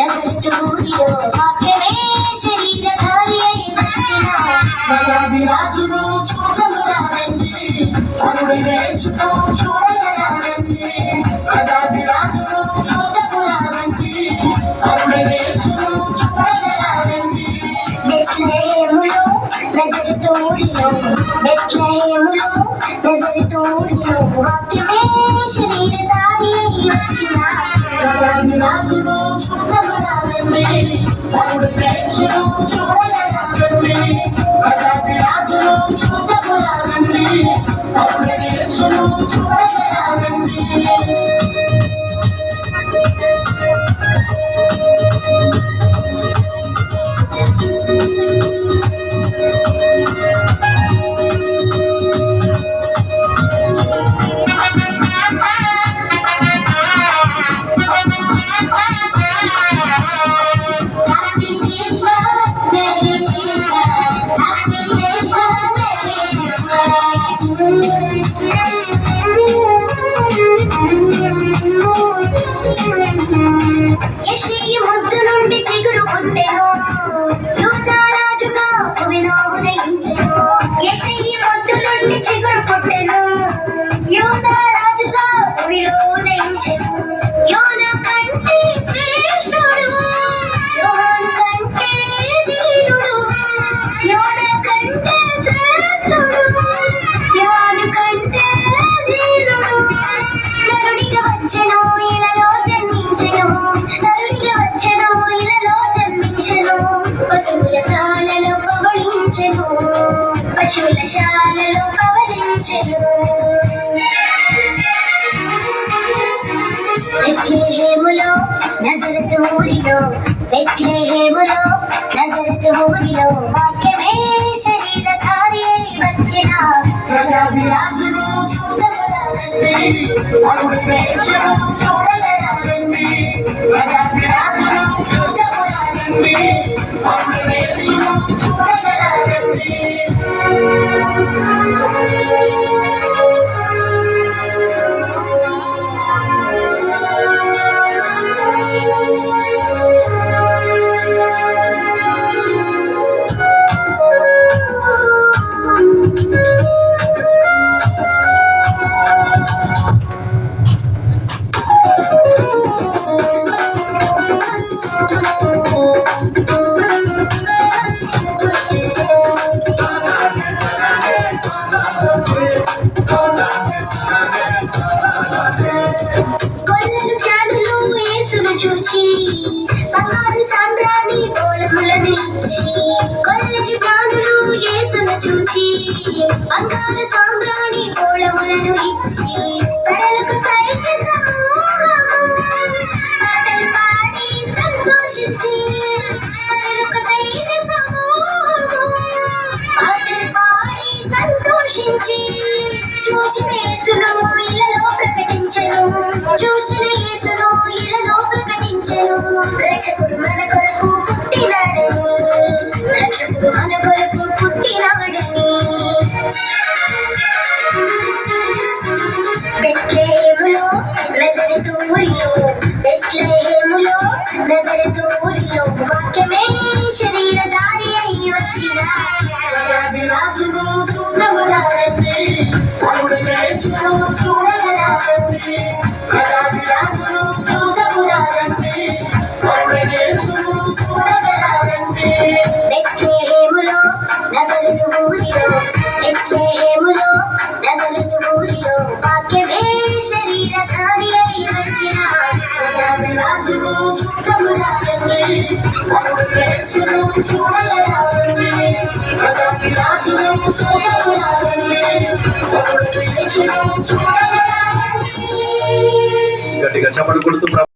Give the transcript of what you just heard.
నజరతూరిలో వాక్యమే శరీరధారి అయి వచ్చిన ప్రజాది రాజును చూడమురారండి అరుడి వేసుతో చూడగరారండి ప్రజాది రాజును చూడమురారండి అరుడి వేసును చూడగరారండి బెత్లెహేములో నజరతూరిలో బెత్లెహేములో నజరతూరిలో వాక్యమే శరీరధారి అయి వచ్చిన ప్రజాది రాజును చూడమురారండి అరుడి వేసును చూడగరారండి ప్రజాది రాజును చూడమురారండి అరుడి వేసును చూడగరారండి యెషయి ముద్దు నుండి చిగురు పుట్టెను యూదా రాజుగా భూమిలో ఉదయించెను యెషయి ముద్దు నుండి చిగురు పుట్టెను యూదా రాజుగా భూమిలో ఉదయించెను యోనా కంటే శ్రేష్ఠుడు యోహాను కంటే దీనుడు యోనా కంటే శ్రేష్ఠుడు యోహాను కంటే దీనుడు నరుడిగా వచ్చెను ఇలలో జన్మించెను నరుడిగా వచ్చెను ఇలలో జన్మించెను పశువుల శాలలో పవళించెను పశువుల శాలలో పవళించెను బెత్లెహేములో నజరతూరిలో బెత్లెహేములో నజరతూరిలో వాక్యమే శరీరధారి అయి వచ్చిన ప్రజాది రాజును చూడమురారండి అరుడి వేసును చూడగరారండి ప్రజాది రాజును చూడమురారండి అరుడి వేసును చూడగరారండి కొల్లలు జానులు యేసును చూచి బంగారు సాంబ్రాణి బోళములను ఇచ్చి కొల్లలు జానులు యేసును చూచి బంగారు సాంబ్రాణి బోళములను ఇచ్చి పరలకు సైన్య సమూహము పాటలు పాడి సంతోషించి పరలకు సైన్య సమూహము పాటలు పాడి సంతోషించి చూచిన యేసును ఇలలో ప్రకటించెను చూచిన యేసును ఇలలో ప్రకటించెను రక్షకుడు మన కొరకు పుట్టినాడని రక్షకుడు మన కొరకు పుట్టినాడని బెత్లెహేములో నజరతూరిలో బెత్లెహేములో నజరతూరిలో వాక్యమే శరీరధారి అయి వచ్చిన ప్రజాది రాజును చూడమురారండి అరుడి వేసును చూడగరారండి ప్రజాది రాజును చూడమురారండి అరుడి వేసును చూడగరారండి బెత్లెహేములో నజరతూరిలో బెత్లెహేములో నజరతూరిలో వాక్యమే శరీరధారి అయి వచ్చిన ప్రజాది రాజును చూడమురారండి అరుడి వేసును చూడగరారండి ప్రజాది రాజును చూడమురారండి అరుడి వేసును చూడగరారండి. గట్టిగా చప్పట్లు కొడుతూ